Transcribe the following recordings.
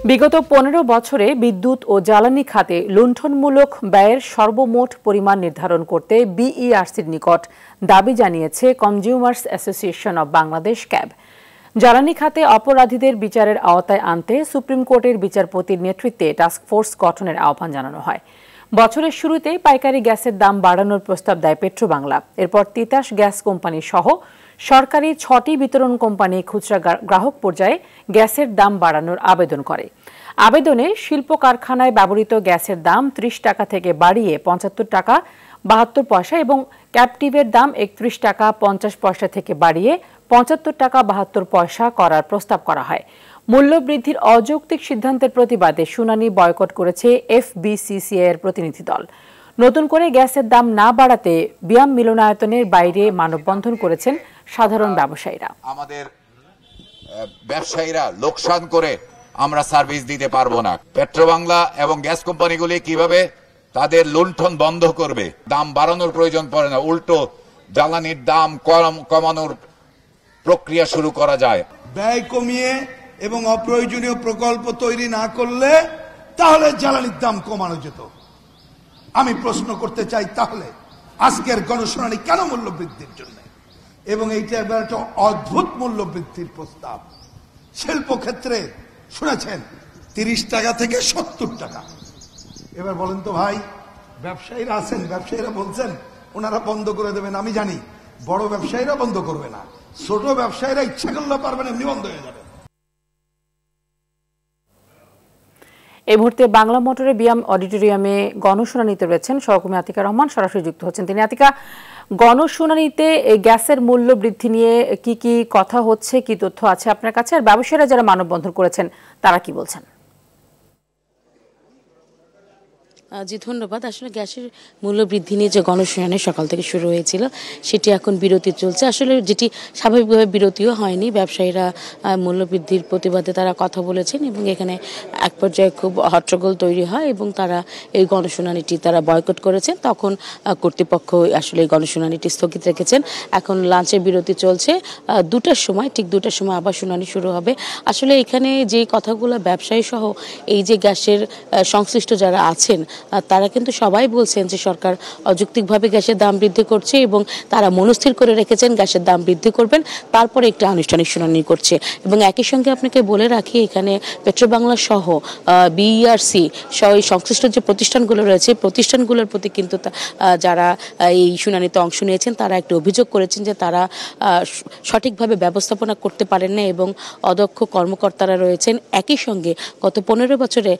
বিগত ১৫ বছরে বিদ্যুৎ ও জ্বালানি খাতে লুণ্ঠনমূলক ব্যয়ের সর্বমোট পরিমাণ নির্ধারণ করতে বিইআরসির নিকট দাবি জানিয়েছে consumers association of Bangladesh cab. জ্বালানি খাতে অপরাধীদের বিচারের আওতায় আনতে সুপ্রিম কোর্টের বিচারপতির নেতৃত্বে টাস্কফোর্স গঠনের আহ্বান জানানো হয়। বছরের শুরুতেই পাইকারি গ্যাসের দাম বাড়ানোর প্রস্তাব দেয় পেট্রোবাংলা। এরপর তিতাস গ্যাস কোম্পানি সহ সরকারি ৬টি বিতরণ কোম্পানি খুচরা গ্রাহক পর্যায়ে গ্যাসের দাম বাড়ানোর আবেদন করে। আবেদনে শিল্প কারখানায় ব্যবহৃত গ্যাসের দাম ৩০ টাকা থেকে বাড়িয়ে ৭৫ টাকা ৭২ পয়সা এবং ক্যাপটিভের দাম ৩১ টাকা ৫০ পয়সা থেকে বাড়িয়ে ৭৫ টাকা ৭২ পয়সা করার প্রস্তাব করা হয়। মূল্যবৃদ্ধির অযৌক্তিক সিদ্ধান্তের প্রতিবাদে শুনানি বয়কট করেছে এফবিসিসিআই এর প্রতিনিধি দল। নতুন করে গ্যাসের দাম না বাড়াতে বিয়াম মিলনায়তনের বাইরে মানববন্ধন করেছেন সাধারণ ব্যবসায়ীরা। আমাদের ব্যবসায়ীরা লোকসান করে আমরা সার্ভিস দিতে পারবো না। পেট্রোবাংলা এবং গ্যাস কোম্পানিগুলি কিভাবে তাদের লুণ্ঠন বন্ধ করবে? দাম বাড়ানোর প্রয়োজন পড়ে না, উল্টো জ্বালানির দাম কমানোর প্রক্রিয়া শুরু করা যায়। ব্যয় কমিয়ে এবং অপ্রয়োজনীয় প্রকল্প তৈরি না করলে তাহলে জ্বালানির দাম কমানো যেত। আমি প্রশ্ন করতে চাই, তাহলে আজকের গণশুনানি কেন মূল্য বৃদ্ধির জন্য? এবং এইটা এবার একটা অদ্ভুত মূল্য বৃদ্ধির প্রস্তাব। শিল্প ক্ষেত্রে শুনেছেন ৩০ টাকা থেকে ৭০ টাকা। এবার বলেন তো ভাই, ব্যবসায়ীরা আছেন, ব্যবসায়ীরা বলছেন ওনারা বন্ধ করে দেবেন। আমি জানি বড় ব্যবসায়ীরা বন্ধ করবে না, ছোট ব্যবসায়ীরা ইচ্ছা করলে পারবেন, এমনি বন্ধ হয়ে যাবে। এই মুহূর্তে বাংলা মোটরের বিয়াম অডিটোরিয়ামে গণশুনানিতে রয়েছেন সহকর্মী আতিকা রহমান, সরাসরি যুক্ত হচ্ছেন তিনি। আতিকা, গণশুনানিতে এই গ্যাসের মূল্য বৃদ্ধি নিয়ে কি কি কথা হচ্ছে, কি তথ্য আছে আপনার কাছে, আর ব্যবসায়ীরা যারা মানববন্ধন করেছেন তারা কি বলছেন? জি ধন্যবাদ। আসলে গ্যাসের মূল্য বৃদ্ধি নিয়ে যে গণশুনানি সকাল থেকে শুরু হয়েছিল সেটি এখন বিরতি চলছে। আসলে যেটি স্বাভাবিকভাবে বিরতিও হয়নি, ব্যবসায়ীরা মূল্য বৃদ্ধির প্রতিবাদে তারা কথা বলেছেন এবং এখানে এক পর্যায়ে খুব হট্টগোল তৈরি হয় এবং তারা এই গণশুনানিটি তারা বয়কট করেছেন। তখন কর্তৃপক্ষ আসলে এই গণশুনানিটি স্থগিত রেখেছেন। এখন লাঞ্চের বিরতি চলছে, ২টার সময়, ঠিক ২টার সময় আবার শুনানি শুরু হবে। আসলে এখানে যে কথাগুলো ব্যবসায়ী সহ এই যে গ্যাসের সংশ্লিষ্ট যারা আছেন তারা কিন্তু সবাই বলছেন যে সরকার অযৌক্তিকভাবে গ্যাসের দাম বৃদ্ধি করছে এবং তারা মনস্থির করে রেখেছেন গ্যাসের দাম বৃদ্ধি করবেন, তারপরে একটি আনুষ্ঠানিক শুনানি করছে। এবং একই সঙ্গে আপনাকে বলে রাখি, এখানে পেট্রোবাংলা সহ বিইআরসি সহ এই সংশ্লিষ্ট যে প্রতিষ্ঠানগুলো রয়েছে, প্রতিষ্ঠানগুলোর প্রতি কিন্তু যারা এই শুনানিতে অংশ নিয়েছেন তারা একটি অভিযোগ করেছেন যে তারা সঠিকভাবে ব্যবস্থাপনা করতে পারেন না এবং অদক্ষ কর্মকর্তারা রয়েছেন। একই সঙ্গে গত ১৫ বছরে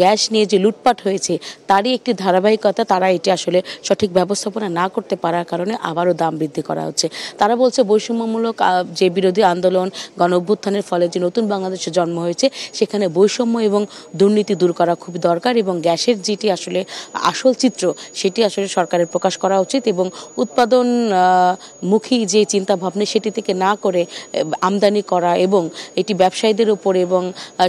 গ্যাস নিয়ে যে লুটপাট হয়েছে তারই একটি ধারাবাহিকতা, তারা এটি আসলে সঠিক ব্যবস্থাপনা না করতে পারার কারণে আবারও দাম বৃদ্ধি করা হচ্ছে। তারা বলছে বৈষম্যমূলক যে বিরোধী আন্দোলন, গণ অভ্যুত্থানের ফলে যে নতুন বাংলাদেশের জন্ম হয়েছে সেখানে বৈষম্য এবং দুর্নীতি দূর করা খুবই দরকার এবং গ্যাসের যেটি আসলে আসল চিত্র সেটি আসলে সরকারের প্রকাশ করা উচিত এবং উৎপাদন মুখী যে চিন্তা ভাবনা সেটি থেকে না করে আমদানি করা এবং এটি ব্যবসায়ীদের উপর এবং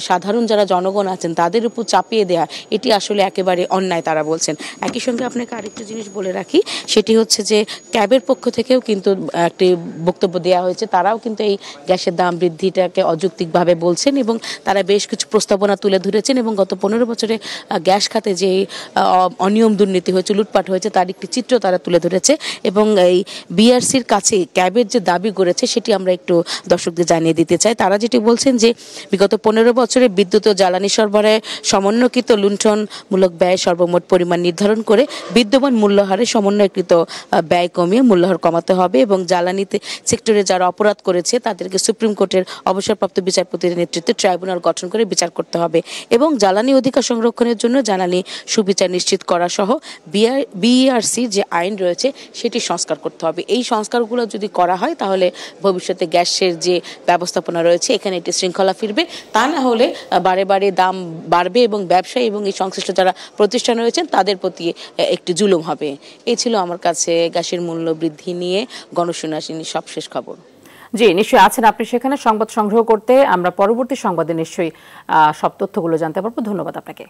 সাধারণ যারা জনগণ আছেন তাদের উপর চাপিয়ে দেয়া, এটি আসলে একেবারে অন্যায় তারা বলছেন। একই সঙ্গে আপনাকে আরেকটি জিনিস বলে রাখি, সেটি হচ্ছে যে ক্যাবের পক্ষ থেকেও কিন্তু একটি বক্তব্য দেওয়া হয়েছে। তারাও কিন্তু এই গ্যাসের দাম বৃদ্ধিটাকে অযৌক্তিকভাবে বলছেন এবং তারা বেশ কিছু প্রস্তাবনা তুলে ধরেছেন এবং গত ১৫ বছরে গ্যাস খাতে যে অনিয়ম দুর্নীতি হয়েছে, লুটপাট হয়েছে তার একটি চিত্র তারা তুলে ধরেছে এবং এই বিআরসির কাছে ক্যাবের যে দাবি করেছে সেটি আমরা একটু দর্শকদের জানিয়ে দিতে চাই। তারা যেটি বলছেন যে বিগত ১৫ বছরে বিদ্যুৎ ও জ্বালানি সরবরাহে সমন্বয়কৃত লুণ্ঠনমূলক ব্যয় সর্বমোট পরিমাণ নির্ধারণ করে বিদ্যমান মূল্যহারে সমন্বয়কৃত ব্যয় কমিয়ে মূল্যহার কমাতে হবে এবং জ্বালানিতে সেক্টরে যারা অপরাধ করেছে তাদেরকে সুপ্রিম কোর্টের অবসরপ্রাপ্ত বিচারপতির নেতৃত্বে ট্রাইব্যুনাল গঠন করে বিচার করতে হবে এবং জ্বালানি অধিকার সংরক্ষণের জন্য জ্বালানি সুবিচার নিশ্চিত করা সহ বিইআরসি যে আইন রয়েছে সেটি সংস্কার করতে হবে। এই সংস্কারগুলো যদি করা হয় তাহলে ভবিষ্যতে গ্যাসের যে ব্যবস্থাপনা রয়েছে এখানে একটি শৃঙ্খলা ফিরবে, তা না হলে বারে বারে দাম বাড়বে এবং ব্যবসায়ী এবং এই সংশ্লিষ্ট যারা প্রতিষ্ঠান রয়েছেন তাদের প্রতি একটি জুলুম হবে। এই ছিল আমার কাছে গ্যাসের মূল্য বৃদ্ধি নিয়ে গণশুনানির সবশেষ খবর। জি, নিশ্চয়ই আছেন আপনি সেখানে সংবাদ সংগ্রহ করতে। আমরা পরবর্তী সংবাদে নিশ্চয়ই সব তথ্যগুলো জানতে পারবো। ধন্যবাদ আপনাকে।